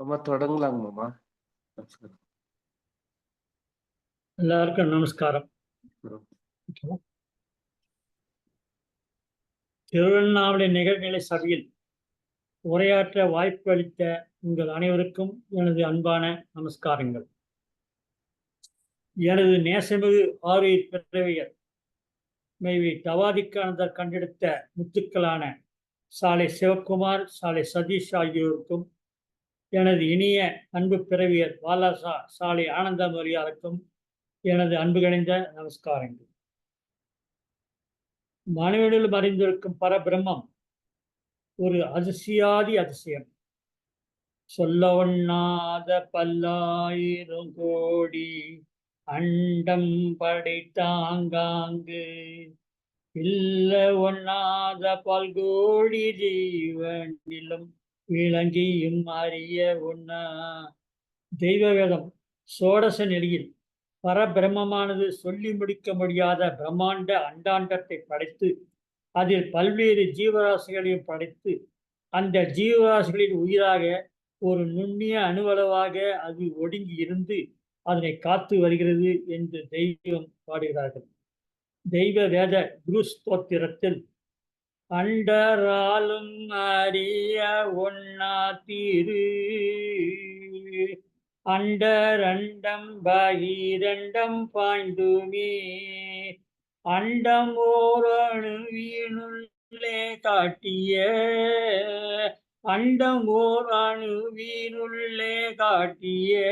அம்மா தொடங்கலாங்கம்மா. எல்லாருக்கும் நமஸ்காரம். திருவண்ணாமலை நிகழ்நிலை சபையில் உரையாற்ற வாய்ப்பு அளித்த உங்கள் அனைவருக்கும் எனது அன்பான நமஸ்காரங்கள். எனது நேசமிகு ஆறுயிர் பிறவியர் மேவி தவாதிக்கானந்தர் கண்டெடுத்த முத்துக்களான சாலை சிவக்குமார், சாலை சதீஷ் ஆகியோருக்கும், எனது இனிய அன்பு பிறவியர் பாலாசா சாலை ஆனந்தமரியாருக்கும் எனது அன்பு கணிந்த நமஸ்காரங்கள். மனிதனில் மறைந்திருக்கும் பரபிரம்மம் ஒரு அதிசயாதி அதிசயம். சொல்ல ஒண்ணாத பல்லாயிரம் கோடி அண்டம் படைத்தாங்காங்கு இல்ல ஒண்ணாத பல்கோடி ஜீவனிலும் விளங்கியும் அறிய ஒண்ணா. தெய்வ வேதம் சோடச நிலையில் பரபிரம்மமானது சொல்லி முடிக்க முடியாத பிரம்மாண்ட அண்டாண்டத்தை படைத்து அதில் பல்வேறு ஜீவராசிகளையும் படைத்து அந்த ஜீவராசிகளின் உயிராக ஒரு நுண்ணிய அணுவளவாக அது ஒடுங்கி இருந்து அதனை காத்து வருகிறது என்று தெய்வம் பாடுகிறார்கள். தெய்வ வேத குரு ஸ்தோத்திரத்தில் அண்டராலும் அறிய ஒண்ணா தீரு அண்டரண்டம் பகிரண்டம் பாய்ந்துமே அண்டம் ஓரணுவினுள்ளே காட்டிய அண்டம் ஓர் அணுவினுள்ளே காட்டிய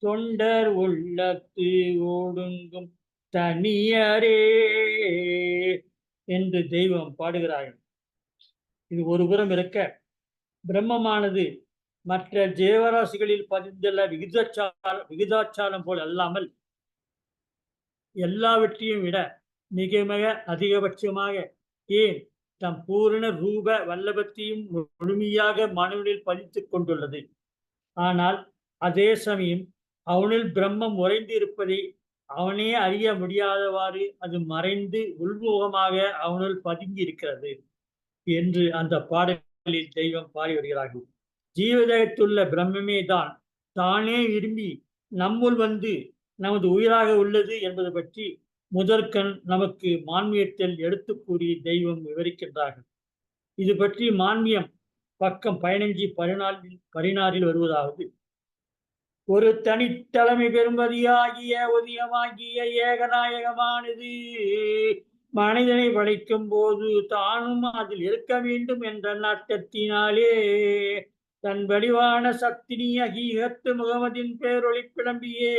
தொண்டர் உள்ளத்து ஒடுங்கும் தனியரே என்று தெய்வம் பாடுகிறார்கள். இது ஒரு புறம் இருக்க, பிரம்மமானது மற்ற ஜீவராசிகளில் பதிந்துள்ள விகிதாச்சாரம் போல் அல்லாமல் எல்லாவற்றையும் விட மிக மிக அதிகபட்சமாக, ஏன் தம் பூரண ரூப வல்லபத்தையும் முழுமையாக மனதில் பதித்துக் கொண்டுள்ளது. ஆனால் அதே சமயம் அவனில் பிரம்மம் உறைந்து இருப்பதை அவனே அறிய முடியாதவாறு அது மறைந்து உள்முகமாக அவனுள் பதுங்கி இருக்கிறது என்று அந்த பாடலில் தெய்வம் பாடி வருகிறார்கள். ஜீவதேகத்துள்ள பிரம்மமே தான் தானே விரும்பி நம்முள் வந்து நமது உயிராக உள்ளது என்பது பற்றி முதற்கண் நமக்கு மான்மியத்தில் எடுத்து கூறி தெய்வம் விவரிக்கின்றார்கள். இது பற்றி மான்மியம் பக்கம் 15-16 வருவதாவது: ஒரு தனித்தலைமை பெரும்பதியாகிய ஒதியமாகிய ஏகநாயகமானது மனிதனை படைக்கும் போது தானும் அதில் இருக்க வேண்டும் என்ற நாட்டத்தினாலே தன் வடிவான சக்தினி அகீகத்து முகமதின் பேரொளி கிளம்பியே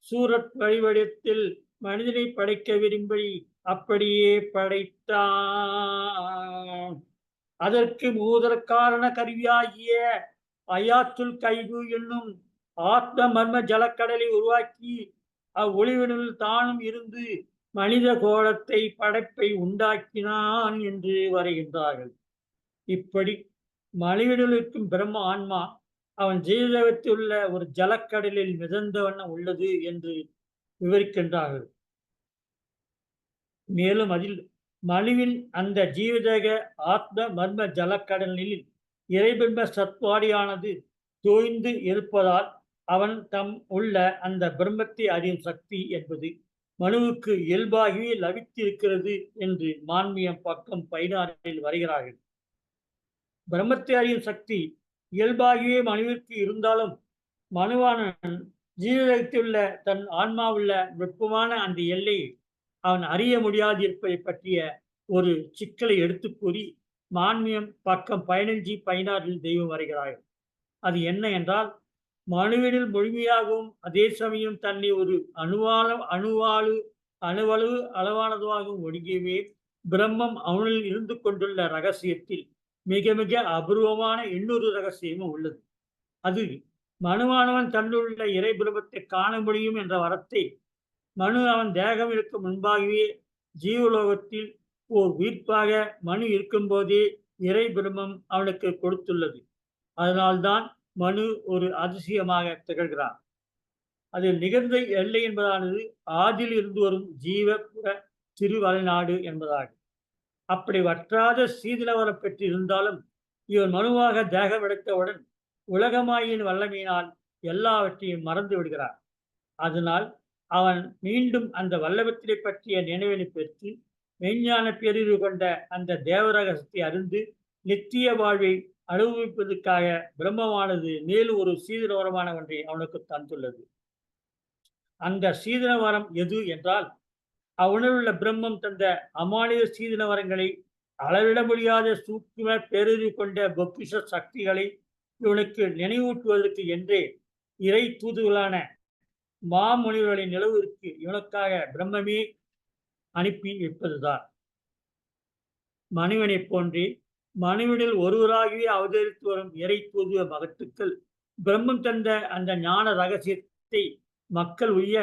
சூரத் வழிவடத்தில் மனிதனை படைக்க விரும்பி அப்படியே படைத்தான். அதற்கு மூதற்காரண கருவியாகிய அயாத்துல் கைபு என்னும் ஆத்ம மர்ம ஜலக்கடலை உருவாக்கி அவ்வொளிவினில் தானும் இருந்து மனித கோலத்தை படைப்பை உண்டாக்கினான் என்று வருகின்றார்கள். இப்படி மனிதனில் இருக்கும் பிரம்ம ஆன்மா அவன் ஜீவதேகத்தில் உள்ள ஒரு ஜலக்கடலில் மிதந்த வண்ணம் உள்ளது என்று விவரிக்கின்றார்கள். மேலும் அதில் மனுவின் அந்த ஜீவதேக ஆத்ம மர்ம ஜலக்கடலில் இறைபிம்ப சத்வாடியானது தோய்ந்து இருப்பதால் அவன் தம் உள்ள அந்த பிரம்மத்தை அறியும் சக்தி என்பது மனுவுக்கு இயல்பாகவே லபித்திருக்கிறது என்று மான்மியம் பக்கம் 16 வருகிறார்கள். பிரம்மத்தை அறியும் சக்தி இயல்பாகவே மனுவிற்கு இருந்தாலும் மனுவான ஜீவதேகத்திலுள்ள தன் ஆன்மாவுள்ள நுட்பமான அந்த எல்லையை அவன் அறிய முடியாது இருப்பதை பற்றிய ஒரு சிக்கலை எடுத்து கூறி மான்மியம் பக்கம் 15-16 தெய்வம் வருகிறார்கள். அது என்ன என்றால், மனுவினில் முழுமையாகவும் அதே சமயம் தன்னை ஒரு அணுவளவு அளவானதுவாகவும் ஒடுங்கியவே பிரம்மம் அவனில் இருந்து கொண்டுள்ள ரகசியத்தில் மிக மிக அபூர்வமான இன்னொரு ரகசியமும் உள்ளது. அது மனுவானவன் தன்னுள்ள இறை பிரம்மத்தை காண முடியும் என்ற வரத்தை மனு அவன் தேகம் இருக்கும் முன்பாகவே ஜீவலோகத்தில் ஓர் உயிர்ப்பாக மனு இருக்கும் போதே இறை பிரம்மம் அவனுக்கு கொடுத்துள்ளது. அதனால்தான் மனு ஒரு அதிசயமாக திகழ்கிறான். அதில் நிகழ்ந்த எல்லை என்பதானது ஆதில் இருந்து வரும் ஜீவபுர திருவலைநாடு என்பதாகும். அப்படி வற்றாத சீதிலவரம் பெற்றிருந்தாலும் இவன் மனுவாக தேகம் எடுத்தவுடன் உலகமாயின் வல்லமையினால் எல்லாவற்றையும் மறந்து விடுகிறான். அதனால் அவன் மீண்டும் அந்த வல்லவத்தினை பற்றிய நினைவினை பெற்று மெய்ஞான பேரறிவு கொண்ட அந்த தேவரகசத்தை அறிந்து நித்திய வாழ்வை அனுபவிப்பதற்காக பிரம்மமானது மேலும் ஒரு சீதன வரமான ஒன்றை அவனுக்கு தந்துள்ளது. அந்த சீதன வரம் எது என்றால், அவ்வுணர்வுள்ள பிரம்மம் தந்த அமானித சீதன வரங்களை அளவிட முடியாத சூக்கும பேரறிவு கொண்ட பொக்கிஷ சக்திகளை இவனுக்கு நினைவூட்டுவதற்கு என்றே இறை தூதுகளான மாமுனிவர்களின் நிலவிற்கு இவனுக்காக பிரம்மமே அனுப்பி வைப்பதுதான். மனிதனைப் போன்றே மனிதனில் ஒருவராகவே அவதரித்து வரும் இறை தூதுவ மகத்துக்கள் பிரம்மம் தந்த அந்த ஞான ரகசியத்தை மக்கள் உய்ய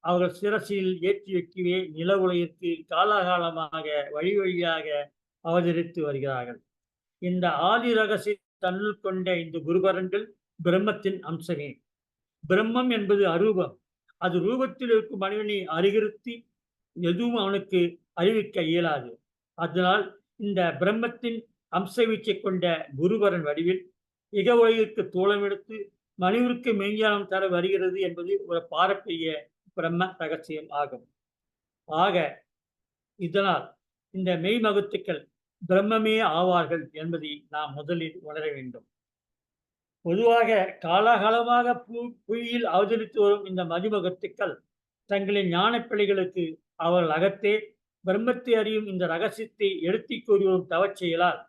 அவர்கள் சிரசில் ஏற்றி வைக்கவே நில உலகிற்கு காலகாலமாக வழி வழியாக அவதரித்து வருகிறார்கள். இந்த ஆதி ரகசிய தன்னுள் கொண்ட இந்த குருபரங்கள் பிரம்மத்தின் அம்சமே. பிரம்மம் என்பது அரூபம். அது ரூபத்தில் இருக்கும் மனிதனை அறிகிருத்தி எதுவும் அவனுக்கு அறிவிக்க இயலாது. அதனால் இந்த பிரம்மத்தின் அம்ச வீச்சை கொண்ட குருபரன் வடிவில் இக உலகிற்கு தோளமெடுத்து மனிதருக்கு மெய்ஞானம் தர வருகிறது என்பது ஒரு பாரம்பரிய பிரம்ம ரகசியம் ஆகும். ஆக இதனால் இந்த மெய் மகத்துக்கள் பிரம்மமே ஆவார்கள் என்பதை நாம் முதலில் உணர வேண்டும். பொதுவாக காலாகாலமாக புவியில் அவதரித்து வரும் இந்த மதிமகத்துக்கள் தங்களின் ஞான பிள்ளைகளுக்கு அவர்கள் அகத்தே பிரம்மத்தை அறியும் இந்த ரகசியத்தை எடுத்துக் கூறி வரும் தவச் செயலால்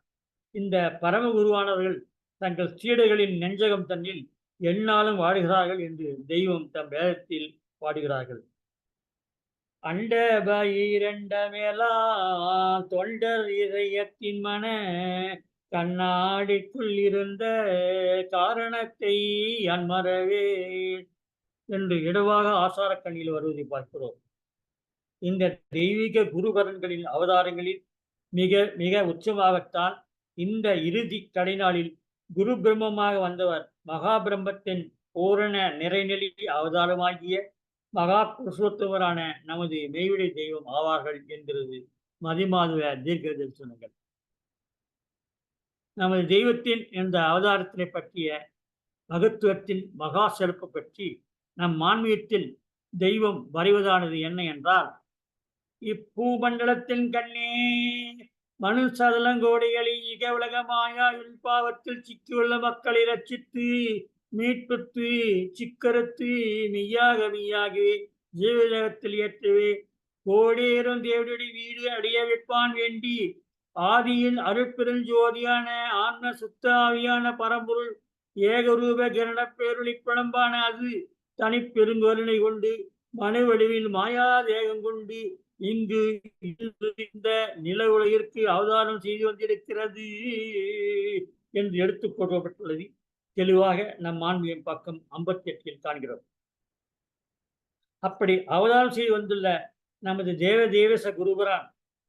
இந்த பரம குருவானவர்கள் தங்கள் சீடர்களின் நெஞ்சகம் தன்னில் எந்நாளும் வாடுகிறார்கள் என்று தெய்வம் தம் வேதத்தில் பாடுகிறார்கள். அண்ட பயிரண்டமெல்லாம் தொண்டர் இதயத்தின் மன கண்ணாடிக்குள் இருந்த காரணத்தை அன்மறவே என்று இடவாக ஆசார கண்ணில் வருவதை பார்க்கிறோம். இந்த தெய்வீக குருபரன்களின் அவதாரங்களில் மிக மிக உச்சமாகத்தான் இந்த இறுதி கடைநாளில் குரு பிரம்மமாக வந்தவர் மகா பிரம்மத்தின் பூரண நிறைநிலை அவதாரமாகிய மகா புருஷோத்தமரான நமது மெய்விடை தெய்வம் ஆவார்கள் என்கிறது மதிமாதுவ தீர்க்க தரிசனங்கள். நமது தெய்வத்தின் இந்த அவதாரத்தினை பற்றிய மகத்துவத்தின் மகா சிறப்பு பற்றி நம் மான்மியத்தில் தெய்வம் வரைவதானது என்ன என்றால், இப்பூமண்டலத்தின் கண்ணே மனு சதலங்கோடிகளை இக உலகமாயா பாவத்தில் சிக்கியுள்ள மக்களை ரட்சித்து மீட்புத்து சிக்கறுத்து மெய்யாகவே ஜீவஜகத்தில் ஏற்றவே கோடேறும் தேவடி வீடு அடைய வைப்பான் வேண்டி ஆதியில் அருட்பெருஞ்சோதியான ஆன்ம சுத்தாவியான பரம்பொருள் ஏகரூப கிரண பேருளி பிழம்பான அது தனிப்பெருங்கருணை கொண்டு மனு வடிவில் மாயா தேகம் கொண்டு இங்கு இந்த நில உலகிற்கு அவதாரம் செய்து வந்திருக்கிறது என்று எடுத்துக் கொள்ளப்பட்டுள்ளது தெளிவாக நம் ஆன்மீகம் பக்கம் 58 காண்கிறோம். அப்படி அவதாரம் செய்து வந்துள்ள நமது தேவச குருபரான்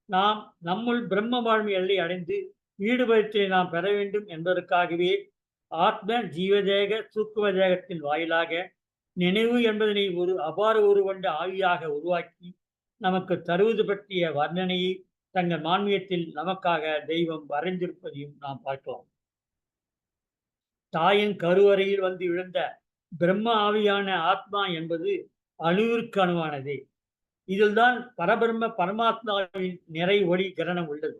நாம் நம்முள் பிரம்ம வாழ்மை எல்லை அடைந்து ஈடுபடுத்தி நாம் பெற வேண்டும் என்பதற்காகவே ஆத்ம ஜீவதேக சூக்கும தேகத்தின் வாயிலாக நினைவு என்பதனை ஒரு அபார உருவண்ட ஆவியாக உருவாக்கி நமக்கு தருவது பற்றிய வர்ணனையை தங்கள் மான்மியத்தில் நமக்காக தெய்வம் வரைந்திருப்பதையும் நாம் பார்க்கலாம். தாயின் கருவறையில் வந்து விழுந்த பிரம்ம ஆவியான ஆத்மா என்பது அணுவிற்கு அணுவானதே. இதில்தான் பரபிரம்ம பரமாத்மாவின் நிறை ஒளி கிரணம் உள்ளது.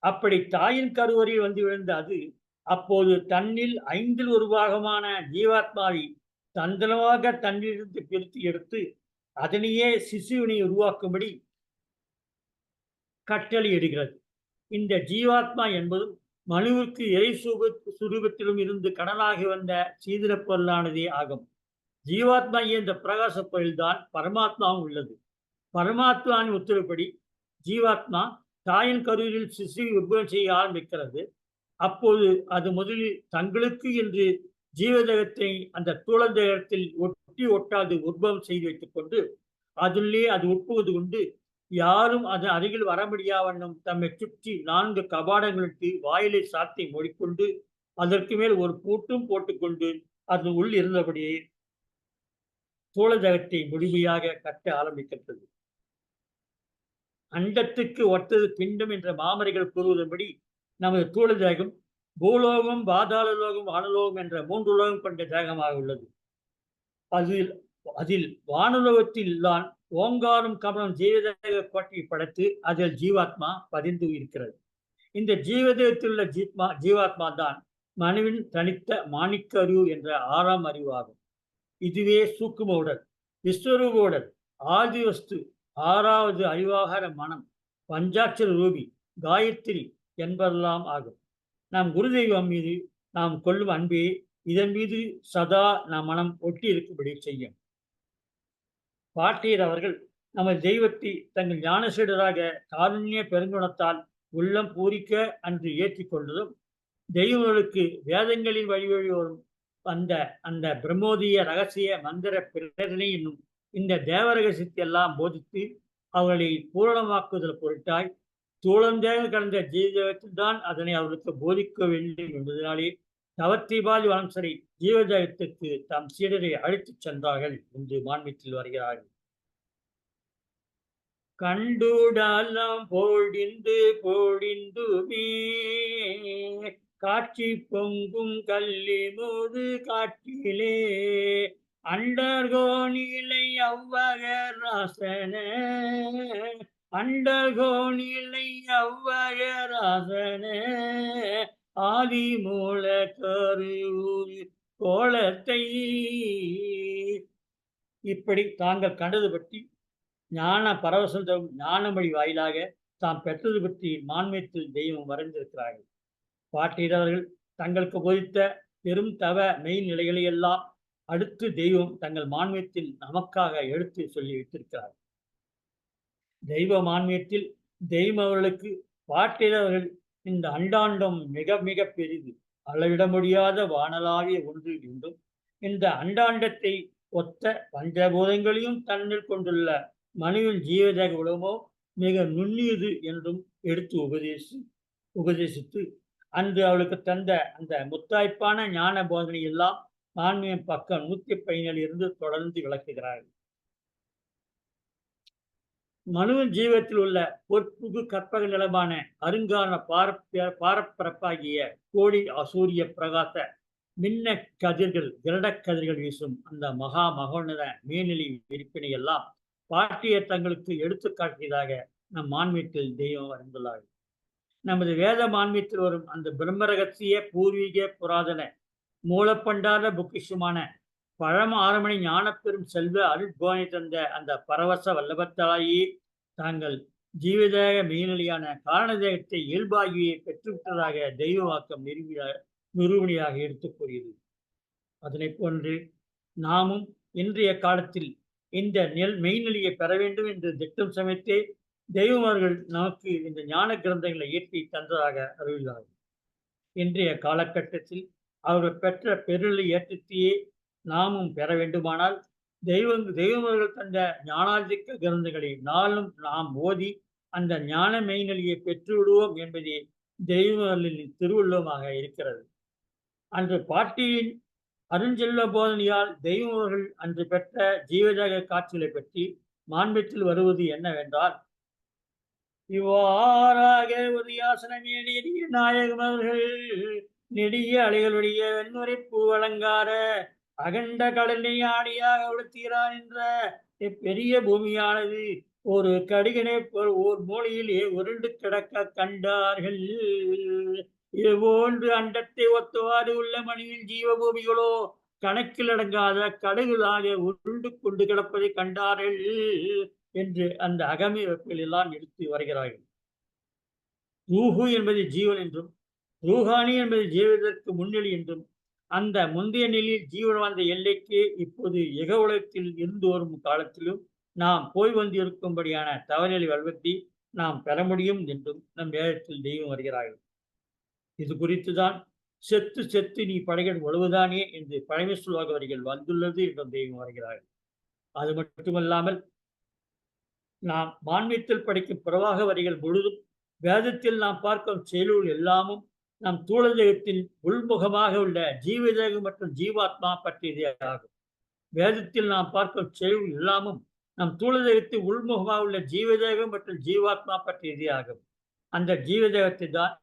அப்படி தாயின் கருவறையில் வந்து விழுந்த அது அப்போது தன்னில் 5 ஒரு பாகமான ஜீவாத்மாவை தந்திரமாக தன்னிலிருந்து பிரித்து எடுத்து அதனையே சிசுவினை உருவாக்கும்படி கட்டளையிடுகிறது. இந்த ஜீவாத்மா என்பதும் மனுவிற்கு இறை சுரூபத்திலும் இருந்து கடனாகி வந்த சீதன பொருளானதே ஆகும். ஜீவாத்மா என்ற பிரகாச பொருள்தான் பரமாத்மாவும் உள்ளது. பரமாத்மாவின் உத்தரவுப்படி ஜீவாத்மா தாயின் கருவில் சிசுவை உற்பத்தி செய்ய ஆரம்பிக்கிறது. அப்போது அது முதலில் தங்களுக்கு என்று ஜீவதேகத்தை அந்த தூளதேகத்தில் ஒட்டாது உற்பவம் செய்து வைத்துக் கொண்டு அதிலே அது உட்புவது கொண்டு யாரும் அதன் அருகில் வர முடியாவண்ணம் தம்மை சுற்றி 4 கபாடங்களுக்கு வாயிலை சாத்தி மூடிக்கொண்டு அதற்கு மேல் ஒரு பூட்டும் போட்டுக்கொண்டு அது உள் இருந்தபடியே தூளதேகத்தை முழுமையாக கட்ட ஆரம்பிக்கின்றது. அண்டத்துக்கு ஒத்தது பிண்டம் என்ற மாமரைகள் கூறுவதன்படி நமது தூளதேகம் பூலோகம், பாதாள லோகம், வானலோகம் என்ற 3 உலகம் கொண்ட தேகமாக உள்ளது. அதில் அதில் வானுலகத்தில் தான் ஓங்காரம் கமலம் ஜீவதேக கோட்டையை படைத்து அதில் ஜீவாத்மா பதிந்து இருக்கிறது. இந்த ஜீவதேகத்தில் உள்ள ஜீவாத்மா தான் மனுவின் தனித்த மாணிக்க அறிவு என்ற 6ஆம் அறிவு ஆகும். இதுவே சூக்கும உடல், விஸ்வரூப உடல், ஆதி வஸ்து, 6வது அறிவாகார மனம், பஞ்சாட்சர ரூபி, காயத்ரி என்பதெல்லாம் ஆகும். நாம் குருதெய்வம் மீது நாம் கொள்ளும் அன்பே இதன் மீது சதா நம் மனம் ஒட்டி இருக்கும்படி செய்யும். பாட்டியர் அவர்கள் நமது தெய்வத்தை தங்கள் ஞானசீடராக காருண்ய பெருங்குணத்தால் உள்ளம் பூரிக்க அன்று ஏற்றிக்கொண்டதும், தெய்வங்களுக்கு வேதங்களின் வழி வரும் அந்த அந்த பிரம்மோதிய ரகசிய மந்திர பிரேரணை என்னும் இந்த தேவ ரகசியத்தை எல்லாம் போதித்து அவர்களை பூரணமாக்குதல் பொருட்டாய் தூளந்தேக கடந்த ஜீவதேகத்தில் தான் அதனை அவர்களுக்கு போதிக்க வேண்டும் என்பதனாலே தவத்திபாதி வளம்சரை ஜீவதேகத்திற்கு தம் சீடரை அழைத்துச் சென்றார்கள் என்று மான்மீகத்தில் வருகிறார்கள். கண்டுடலாம் பொழிந்து பொழிந்துமே காட்சி பொங்கும் கல்லிமுது காற்றிலே அண்டர்கோணிலை அவ்வகராசன அண்டர்கோணிலை அவ்வகராசன ஆதி மூல கருவூர் கோலத்தை இப்படி தாங்கள் கண்டது பற்றி ஞான பரவசம் தரும் ஞானமொழி வாயிலாக தாம் பெற்றது பற்றி மான்மியத்தில் தெய்வம் வரைந்திருக்கிறார்கள். பாட்டியர்கள் தங்களுக்கு போதித்த பெரும் தவ மெய் நிலைகளை எல்லாம் அடுத்து தெய்வம் தங்கள் மான்மியத்தில் நமக்காக எடுத்து சொல்லி வைத்திருக்கிறார்கள். தெய்வ மான்மியத்தில் தெய்வம் அவர்களுக்கு பாட்டியர்கள் இந்த அண்டாண்டம் மிக மிக பெரிது, அளவிட முடியாத வானலாவிய ஒன்று என்றும் இந்த அண்டாண்டத்தை ஒத்த பஞ்சபூதங்களையும் தன்னில் கொண்டுள்ள மனுவின் ஜீவதேக உலகமோ மிக நுண்ணியது என்றும் எடுத்து உபதேசித்து அன்று அவளுக்கு தந்த அந்த முத்தாய்ப்பான ஞான போதனை எல்லாம் ஆன்மீகம் பக்கம் 117 இருந்து தொடர்ந்து விளக்குகிறார்கள். மனுவின் ஜீவத்தில் உள்ள பொற்புகு கற்பக நிலமான அருங்கான பாரப்பரப்பாகிய கோடி அசூரிய பிரகாச மின்ன கதிர்கள் கிரடக்கதிர்கள் வீசும் அந்த மகா மகோன்னத மேல்நிலை விரிப்பினை எல்லாம் பாட்டியர் தங்களுக்கு எடுத்துக்காட்டியதாக நம் மான்மீகத்தில் தெய்வம் அறிந்துள்ளார்கள். நமது வேத மான்மீகத்தில் வரும் அந்த பிரம்ம ரகசிய பூர்வீக புராதன மூலப்பண்டார பொக்கிஷமான பழம ஆரமணி ஞானப்பெரும் செல்வ அருட்போனை தந்த அந்த பரவச வல்லபத்தாலேயே தாங்கள் ஜீவதேக மெய்நிலையான காரணதேகத்தை இயல்பாகியை பெற்றுவிட்டதாக தெய்வ வாக்கம் நிரூபணியாக எடுத்துக் கூறியது. அதனை போன்று நாமும் இன்றைய காலத்தில் இந்த மெய்நிலையை பெற வேண்டும் என்று திட்டம் சமைத்தே தெய்வமார்கள் நமக்கு இந்த ஞான கிரந்தங்களை இயற்றி தந்ததாக அறிவித்தார்கள். இன்றைய காலகட்டத்தில் அவர்கள் பெற்ற பெருநிலை ஏற்றத்தையே நாமும் பெற வேண்டுமானால் தெய்வமார்கள் தந்த ஞானாதிக்க கிரந்தங்களை நாளும் நாம் ஓதி அந்த ஞான மெய்நிலையை பெற்றுவிடுவோம் என்பதே தெய்வங்களின் திருவுள்ளமாக இருக்கிறது. அன்று பாட்டியின் அருஞ்செல்வ போதனையால் தெய்வங்கள் அன்று பெற்ற ஜீவதேக காட்சிகளை பற்றி மான்மீகத்தில் வருவது என்னவென்றால், இவ்வாறாக உதயாசனமே நெடிய நாயகமர்கள் நெடிய அலைகளுடைய வெண்முறை பூ வழங்கார அகண்ட கடலை ஆடியாக உடுத்துகிறான் என்ற பெரிய பூமியானது ஒரு கடிகனை ஓர் மூலையிலே உருண்டு கிடக்க கண்டார்கள். இதுபோன்று அண்டத்தை ஒத்தவாறு உள்ள மனிதன் ஜீவபூமிகளோ கணக்கில் அடங்காத கடுகளாக உருண்டு கொண்டு கிடப்பதை கண்டார்கள் என்று அந்த அகமை வெப்பில் எல்லாம் எடுத்து வருகிறார்கள். ரூஹு என்பது ஜீவன் என்றும் ரூஹானி என்பது ஜீவதற்கு முன்னிலை என்றும் அந்த முந்தைய நிலையில் ஜீவன் வாழ்ந்த எல்லைக்கு இப்போது எக உலகத்தில் இருந்து வரும் காலத்திலும் நாம் போய் வந்திருக்கும்படியான தவநிலை வல்வத்தை நாம் பெற முடியும் என்றும் நம் வேதத்தில் தெய்வம் வருகிறார்கள். இது குறித்துதான் செத்து செத்து நீ படைகள் ஒழுவுதானே என்று பழமை சொல்வாக வரிகள் வந்துள்ளது என்றும் தெய்வம் வருகிறார்கள். அது மட்டுமல்லாமல் நாம் மான்மீகத்தில் படிக்கும் பிரவாக வரிகள் முழுதும் வேதத்தில் நாம் பார்க்கும் செயல்கள் எல்லாமும் நம் தூளதேகத்தின் உள்முகமாக உள்ள ஜீவதேகம் மற்றும் ஜீவாத்மா பற்றியதே ஆகும். வேதத்தில் நாம் பார்க்கும் செயல்கள் எல்லாமும் நம் தூளதேகத்தின் உள்முகமாக உள்ள ஜீவதேகம் மற்றும் ஜீவாத்மா பற்றியதே ஆகும். அந்த ஜீவதேகத்தை தான்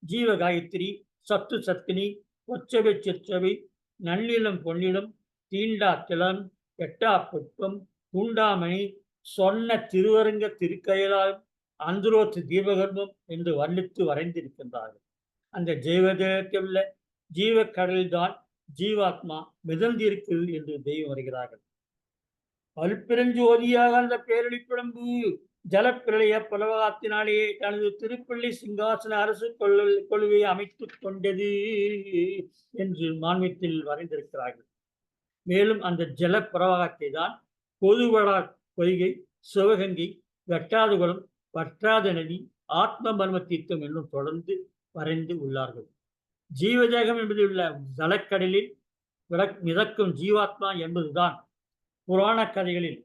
ஜீவ காயத்ரி, சத்து சத்தினி, பொச்சவை சிற்றவை, நன்னிலம் பொன்னிலம், தீண்டா திலம், எட்டா புட்பம், தூண்டாமணி, சொன்ன திருவரங்க திருக்கயலால், அந்தரோத்து தீபகர்மம் என்று வர்ணித்து வரைந்திருக்கின்றார்கள். அந்த ஜீவதேகத்தில் உள்ள ஜீவக்கடலில்தான் ஜீவாத்மா மிதந்திருக்கிறது என்று தெய்வம் வருகிறார்கள். அருட்பெருஞ்சோதியாக அந்த பேரொளிப்பிழம்பு ஜலப்பிரளய பலவகத்தினாலேயே தனது திருப்பள்ளி சிங்காசன அரசு கொள்கையை அமைத்துக் கொண்டது என்று மான்மியத்தில் வரைந்திருக்கிறார்கள். மேலும் அந்த ஜல பிரவாகத்தை தான் பொதுவடா பொய்கை, சிவகங்கை, வெட்டாதுகுளம், வற்றாத நதி, ஆத்ம மர்ம தீர்த்தம் என்னும் தொடர்ந்து வரைந்து உள்ளார்கள். ஜீவதேகம் என்பதில் உள்ள ஜலக்கடலில் மிதக்கும் ஜீவாத்மா என்பதுதான் புராண கதைகளில்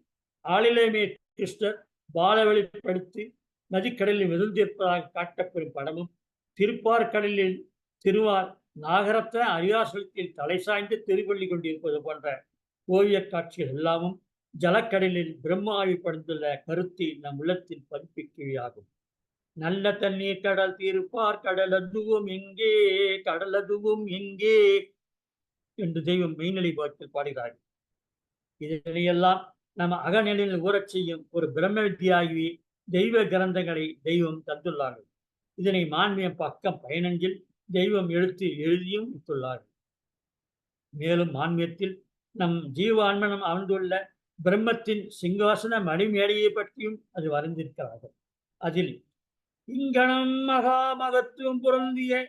ஆளிலைமே கிருஷ்ணர் பாலவெளிப்படுத்தி நதிக்கடலில் மிதந்திருப்பதாக காட்டப்பெறும் படமும், திருப்பார்கடலில் திருவார் நாகரத்த அரியாசலத்தில் தலை சாய்ந்து திருப்பள்ளி கொண்டிருப்பது போன்ற ஓவிய காட்சிகள் எல்லாமும் ஜலக்கடலில் பிரம்மாவி படுத்துள்ள கருத்தை நம் உள்ளத்தில் பதிப்பிக்கையாகும். நல்ல தண்ணீர் கடல் தீர்ப்பார் கடல் அதுவும் எங்கே, கடல் அதுவும் எங்கே என்று தெய்வம் மெய்நிலை பாட்டில் பாடுகிறார்கள். இதனையெல்லாம் நம்ம அகநிலையில் ஊறச் செய்யும் ஒரு பிரம்ம வித்தியாகி தெய்வ கிரந்தங்களை தெய்வம் தந்துள்ளார்கள். இதனை மான்மியம் பக்கம் 15 தெய்வம் எழுதியும் வைத்துள்ளார்கள். மேலும் மான்மியத்தில் நம் ஜீவான்மனம் அமர்ந்துள்ள பிரம்மத்தின் சிங்காசன மணிமேடையை பற்றியும் அது வரைந்திருக்கிறார்கள். அதில் இங்கனம் மகா மகத்துவம் பொருந்திய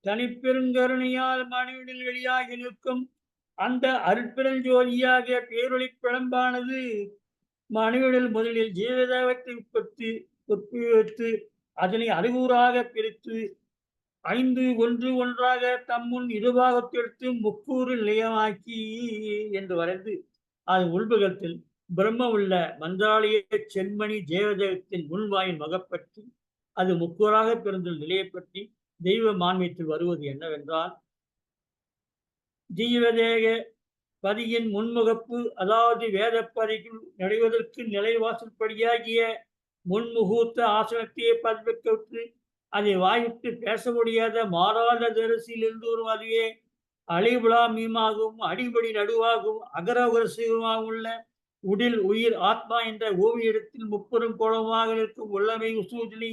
தனிப்பெருங்கருணையால் மனிதனில் வெளியாகி நிற்கும் அந்த அருட்பெருஞ்சோதியாகிய பேரொளி பிழம்பானது மனிதனில் முதலில் ஜீவதேகத்தை ஒப்புவித்து அதனை அறிவுறாக பிரித்து 5 ஒன்று ஒன்றாக தம்முன் இருபாகத்தெடுத்து முக்கூறு நிலையமாக்கி என்று வரைந்து அது உள்பகத்தில் பிரம்ம உள்ள மந்திராலய செம்மணி ஜீவதேகத்தின் முன்வாயின் மகப்பற்றி அது முக்கூறாக பிறந்த நிலையை பற்றி தெய்வ மான்மியத்தில் வருவது என்னவென்றால், ஜீவதேக பதியின் முன்முகப்பு, அதாவது வேத பதிக்குள் நுழைவதற்கு நிலைவாசல்படியாகிய முன்முகூர்த்த ஆசனத்தையே பதிவிட்டு அதை வாய்விட்டு பேச முடியாத மாறாத தரிசியிலிருந்து வரும் அதுவே அழிவுலா மீமாகவும் அடிபடி நடுவாகவும் அகரவகர சிவமாகவும் உள்ள உடில் உயிர் ஆத்மா என்ற ஓவியத்தில் முப்பெரும் கோலமாக நிற்கும் உள்ளமை உசூதினி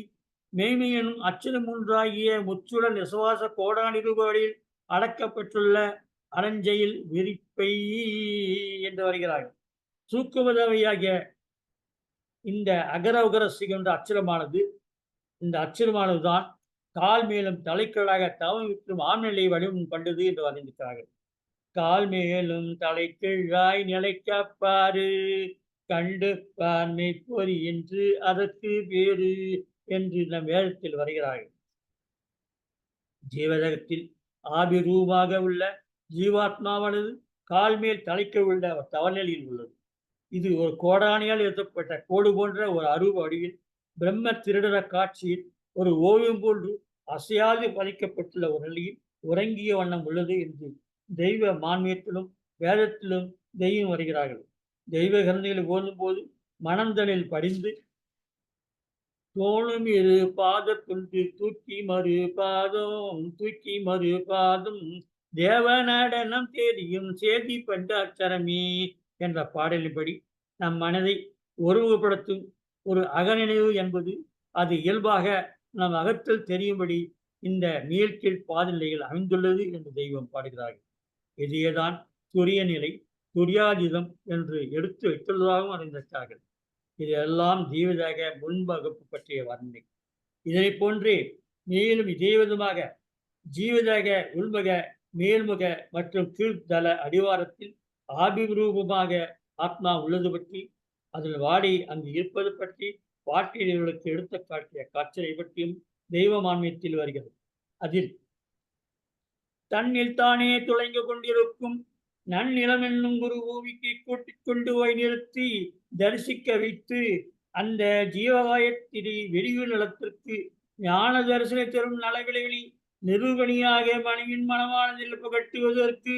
மெய்மையனும் அச்சனம் ஒன்றாகிய முச்சுடல் விசுவாச கோடானி ரூபாயில் அடக்கப்பட்டுள்ள அரஞ்சையில் விரிப்பை என்று வருகிறார்கள். சூக்குமதவையாகிய இந்த அகரவகர சிகன்ற அச்சரமானது இந்த அச்சரமானதுதான் கால் மேலும் தலைக்களாக தவம் விற்றும் ஆழ்நிலை வடிவம் கொண்டது என்று வர்ணிக்கிறார்கள். கால் மேலும் தலைக்கீழாய் நிலைக்கப்பாரு கண்டு பான்மை பொறி என்று அதற்கு வேறு என்று நம் வேதத்தில் வருகிறார்கள். ஜீவதகத்தில் ஆபிரூபமாக உள்ள ஜீவாத்மாவானது கால் மேல் தலைக்க உள்ள தவநிலையில் உள்ளது. இது ஒரு கோடானியால் எழுதப்பட்ட கோடு போன்ற ஒரு அருவ வடிவில் பிரம்ம திருடர காட்சியில் ஒரு ஓவியம் போன்று அசையாது பதிக்கப்பட்டுள்ள ஒரு நிலையில் உறங்கிய வண்ணம் உள்ளது என்று தெய்வ மான்மியத்திலும் வேதத்திலும் தெய்வம் வருகிறார்கள். தெய்வ கிரந்தங்களை ஓதும் போது மனந்தனில் படிந்து தோணும் இரு பாதத்துண்டு தூக்கி மறு பாதம் தேவ நடனம் தேடியும் சேதி பண்ட அச்சரமே என்ற பாடலின்படி நம் மனதை ஒருமுகப்படுத்தும் ஒரு அகநினைவு என்பது அது இயல்பாக நம் அகத்தில் தெரியும்படி இந்த நீழ்கீழ் பாதிநிலைகள் அமைந்துள்ளது என்று தெய்வம் பாடுகிறார்கள். இதையேதான் துரிய நிலை, துரியாதீதம் என்று எடுத்து வைத்துள்ளதாகவும் அறிந்திருக்கிறார்கள். இதெல்லாம் ஜீவதேக முன்வகுப்பு பற்றிய வர்ணனை. இதனை போன்றே மேலும் இதே விதமாக ஜீவதேக உள்முக, மேல்முக மற்றும் கீழ்தள அடிவாரத்தில் ஆபிரூபமாக ஆத்மா உள்ளது பற்றி, அதில் வாடி அங்கு இருப்பது பற்றி பாட்டியர்களுக்கு எடுத்து காட்டிய காட்சியை பற்றியும் தெய்வ மான்மியத்தில் வருகிறது. அதில் தன்னில் தானே துளைந்து கொண்டிருக்கும் நன்னிலம் என்னும் குரு பூமிக்கு கூட்டிக் கொண்டு போய் நிறுத்தி தரிசிக்க வைத்து அந்த ஜீவகாயத்திரி வெடிவு நிலத்திற்கு ஞான தரிசனை தரும் நலவிலைகளை நிரூபணியாக மனைவின் மனமானதில் புகட்டுவதற்கு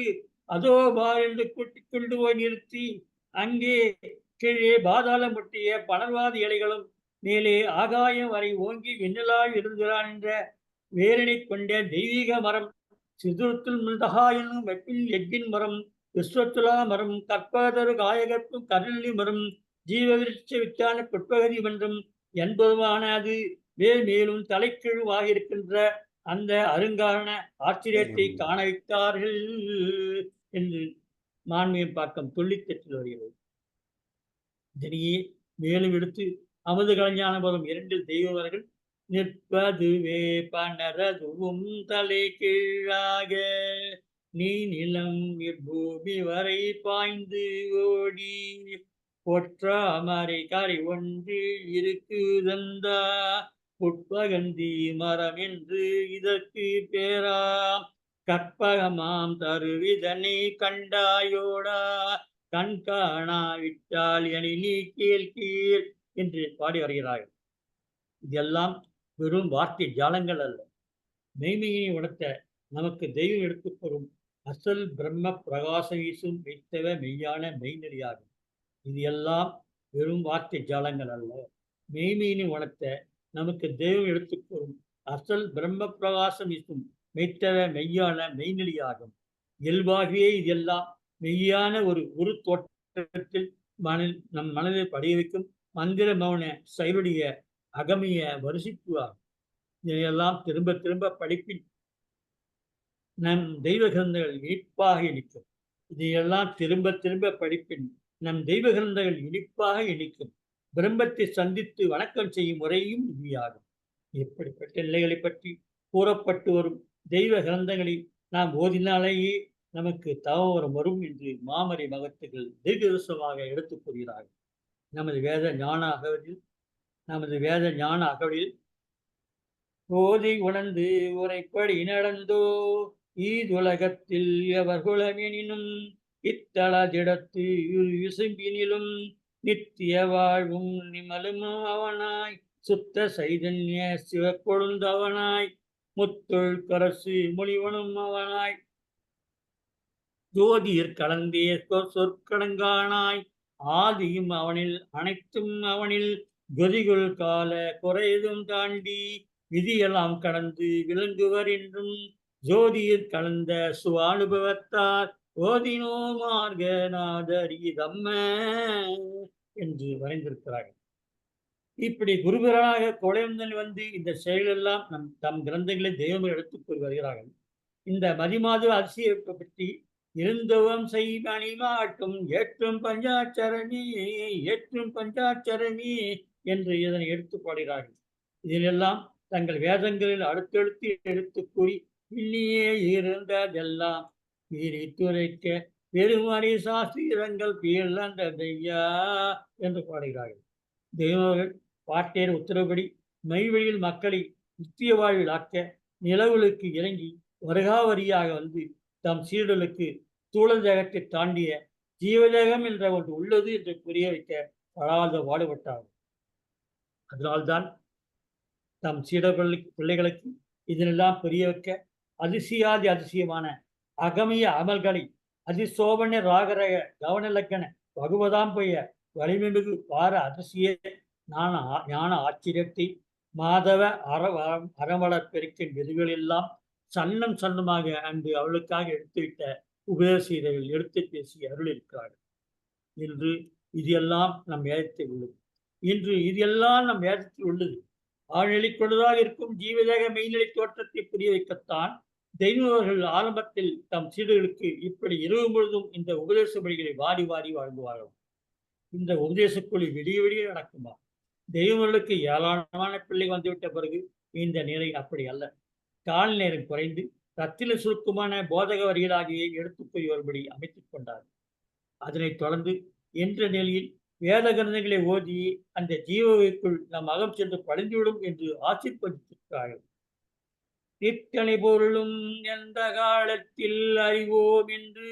அதோ பார் என்று கூட்டிக் கொண்டு போய் நிறுத்தி அங்கே கீழே பாதாளம் முட்டிய பணர்வாத இலைகளும் மேலே ஆகாயம் வரை ஓங்கி விண்ணலாய் இருந்தான் என்ற வேரனை கொண்ட தெய்வீக மரம் சிதுரத்தில் மிழ்தகா என்னும் வெப்பில் எஃகின் மரம், விஸ்வத்துலா மரம், கற்பகதரு காயகற்பும் கருநெல்லி மரம், ஜீவவிருட்ச வித்தான பிற்பகதி வென்றும் என்பதுமான அது மேலும் தலைக்கீழுமாக இருக்கின்ற அந்த அருங்காரண ஆச்சரியத்தை காண வைத்தார்கள் என்று மாண்மையின் பாக்கம் தொல்லித்தெற்றில் வருகிறது. இதனையே மேலும் எடுத்து அமுது கலைஞானபுரம் 2 தெய்வவர்கள் நிற்பதுவே பணரதுவும் தலை கீழாக நீ நிலம் பூமி வரை பாய்ந்து ஓடி பொற்றாமரை கரை ஒன்று இருக்குதந்தா புட்பகந்தி மரம் என்று இதற்கு பேராம் கற்பகமாம் தருவிதனை கண்டாயோடா கண் காணாவிட்டால் என நீ கீழ் கீழ் என்று பாடி வருகிறார்கள். இதெல்லாம் வெறும் வார்த்தை ஜாலங்கள் அல்ல. மெய்மையை உணர்த்த நமக்கு தெய்வம் எடுத்துக் கூறும் அசல் பிரம்ம பிரகாச வீசும் வைத்தவ மெய்யான மெய்நெறியாகும். இது எல்லாம் வெறும் வார்த்தை ஜாலங்கள் அல்ல. மெய்மையினை உணர்த்த நமக்கு தெய்வம் எடுத்துக் கூறும் அசல் பிரம்ம பிரகாசம் வீசும் மெய்த்தவ மெய்யான மெய்நெறியாகும். இயல்பாகவே இதெல்லாம் மெய்யான ஒரு தோற்றத்தில் நம் மனதில் படிய வைக்கும் மந்திர மௌன சைவடைய அகமிய வரிசிப்பு ஆகும். இதையெல்லாம் திரும்ப திரும்ப படிப்பின் நம் தெய்வ கிரந்தங்கள் இனிப்பாக இனிக்கும். இதையெல்லாம் திரும்ப திரும்ப படிப்பின் நம் தெய்வ கிரந்தங்கள் இனிப்பாக இனிக்கும். பிரம்மத்தை சந்தித்து வணக்கம் செய்யும் முறையும் இதுவாகும். இப்படிப்பட்ட நிலைகளை பற்றி கூறப்பட்டு வரும் தெய்வ கிரந்தங்களை நாம் ஓதினாலேயே நமக்கு தவம் வரும் என்று மாமரை மகத்துகள் தீர்க்கதரிசனமாக எடுத்துக் கூறுகிறார்கள். நமது வேத ஞான அகவலில் ஓதி உணர்ந்து உரைப்படி நடந்தோ ஈதுலகத்தில் எவர் குலமெனினும் இத்தளதிடத்து விசும்பினிலும் நித்திய வாழ்வும் நிமலும் அவனாய் சுத்த சைதன்ய சிவக்கொழுந்தவனாய் முத்தொள் கரசு மொழிவனும் அவனாய் ஜோதியர் கலந்தே சொற்கடங்கானாய் ஆதியும் அவனில் அனைத்தும் அவனில் கொதிகுள் கால குறைதும் தாண்டி விதியெல்லாம் கடந்து விளங்குவர் என்றும் ஜோதியர் கலந்த சுவானுபவத்தார் ஓதினோ மார்கநாதரிதம்ம என்று வரைந்திருக்கிறார்கள். இப்படி குருபராக கொலைவந்தன் வந்து இந்த செயலெல்லாம் தம் கிரந்தங்களை தெய்வம் எடுத்துக் கொண்டு வருகிறார்கள். இந்த மதிமாது அதிசயத்தை பற்றி இருந்தவம் செய்வனிமாட்டும் ஏற்றும் பஞ்சாட்சரமே என்று இதனை எடுத்து பாடுகிறார்கள். இதிலெல்லாம் தங்கள் வேதங்களில் அடுத்தடுத்து எடுத்து கூறி இன்னியே இருந்ததெல்லாம் பிரித்துரைக்க பெருமறை சாஸ்திரங்கள் பீழந்ததையா என்று பாடுகிறார்கள். தெய்வங்கள் பாட்டேர் உத்தரவுப்படி மெய்வழியில் மக்களை நித்திய வாழ்வில் ஆக்க நிலவுகளுக்கு இறங்கி வருகாவரியாக வந்து தம் சீடலுக்கு தூளதேகத்தை தாண்டிய ஜீவதேகம் என்ற ஒன்று உள்ளது என்று புரிய வைக்க படாத பாடுபட்டார்கள். அதனால்தான் தம் பிள்ளைகளுக்கு இதனெல்லாம் புரிய வைக்க அதிசயமான அகமிய அமல்களை அதிசோபன ராகரக கவனலக்கண பகுவதாம் பெய்ய வலிமிகு பார அதிசய ஞான ஆச்சரியத்தை மாதவ அறவளர் பெருக்கின் விதிகளெல்லாம் சன்னமாக அன்று அவளுக்காக எடுத்துவிட்ட உபதேசீரர்கள் எடுத்து பேசி அருள் இருக்கிறார்கள். இன்று இதெல்லாம் நம் வேதத்தில் உள்ளது. ஆழ்நிலை கொண்டதாக இருக்கும் ஜீவதேக மெய்நிலை தோற்றத்தை புரிய வைக்கத்தான் தெய்வர்கள் ஆரம்பத்தில் தம் சீடர்களுக்கு இப்படி இரவு முழுதும் இந்த உபதேச வழிகளை வாரி வழங்குவார்கள். இந்த உபதேசக்குழி விடிய நடக்குமா? தெய்வங்களுக்கு ஏராளமான பிள்ளை வந்துவிட்ட பிறகு இந்த நிலை அப்படி அல்ல. கால நேரம் குறைந்து ரத்தின சுருக்கமான போதக வரிகளாகிய எடுத்துக்கொள் வரும்படி அமைத்துக் கொண்டார். அதனைத் தொடர்ந்து என்ற நிலையில் வேத கிரந்தங்களை ஓதி அந்த ஜீவகைக்குள் நம் அகம் சென்று படிந்துவிடும் என்று ஆசீர்வதித்திருக்கிறார்கள். இத்தனை பொருளும் எந்த காலத்தில் அறிவோம் என்று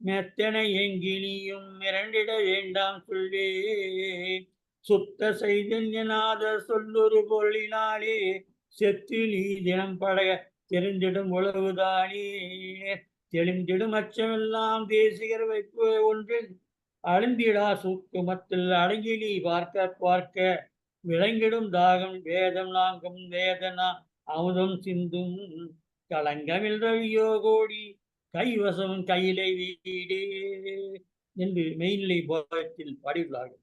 மெத்தனை எங்கினியும் மிரண்டிட வேண்டாம் சொல்வே சுத்த சைதன்யநாத சொல்லொரு பொருளினாலே செத்து நீ தினம் படைய தெரிந்திடும் உழவுதானே தெளிந்திடும் அச்சமெல்லாம் தேசிகர் வைப்பு ஒன்றில் அழிந்திடா சூக்குமத்தில் அடங்கி நீ பார்க்க விளங்கிடும் தாகம் வேதம் நாங்கும் வேதனா அமுதம் சிந்தும் களங்கமில்லையோ கோடி கைவசம் கையிலை வீடு என்று மெய்நிலை போதத்தில் பாடியுள்ளார்கள்.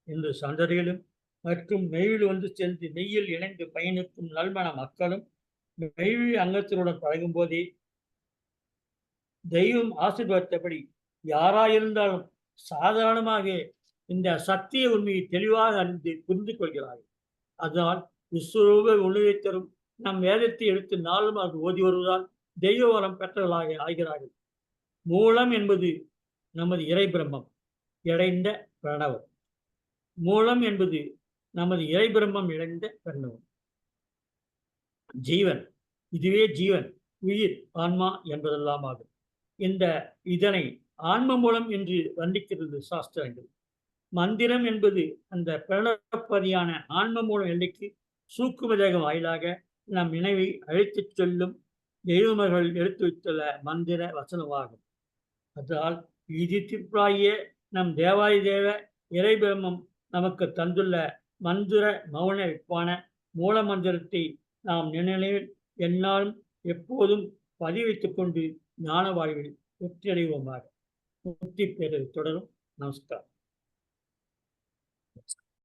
இன்று சந்ததிகளும் மற்றும் மெய்யில் வந்து சென்று மெய்யில் இணைந்து பயணிக்கும் நல்மன மக்களும் மெய்வழி அங்கத்தினுடன் பழகும் போதே தெய்வம் ஆசீர்வாதத்தபடி யாராயிருந்தாலும் சாதாரணமாக இந்த சத்திய உண்மையை தெளிவாக அறிந்து புரிந்து கொள்கிறார்கள். அதனால் விஸ்வரூப உணவை தரும் நம் வேதத்தை எடுத்து நாளும் அது ஓதி வருவதால் தெய்வ வரம் பெற்றவர்களாக ஆகிறார்கள். மூலம் என்பது நமது இறை பிரம்மம் இணைந்த பிரணவம். மூலம் என்பது நமது இறை பிரம்மம் இணைந்த பிரணவம். ஜீவன், இதுவே ஜீவன், உயிர், ஆன்மா என்பதெல்லாம் ஆகும். இதனை ஆன்ம மூலம் என்று வர்ணிக்கிறது சாஸ்திரங்கள். மந்திரம் என்பது அந்த பிரணவப்பதியான ஆன்ம மூலம் எல்லைக்கு சூக்கும தேகம் வாயிலாக நம் நினைவை அழைத்துச் செல்லும் தெய்வமர்கள் எடுத்து வைத்துள்ள மந்திர வசனமாகும். அதனால் இதித்திற்றாகிய நம் தேவாதி தேவ இறை பிரம்மம் நமக்கு தந்துள்ள மந்திர மௌன விப்பான மூல மந்திரத்தை நாம் நினைவில் எந்நாளும் எப்போதும் பதிவைத்துக் கொண்டு ஞான வாழ்வில் வெற்றியடைவோமாக. முக்தி பெறுவது தொடரும். நமஸ்காரம்.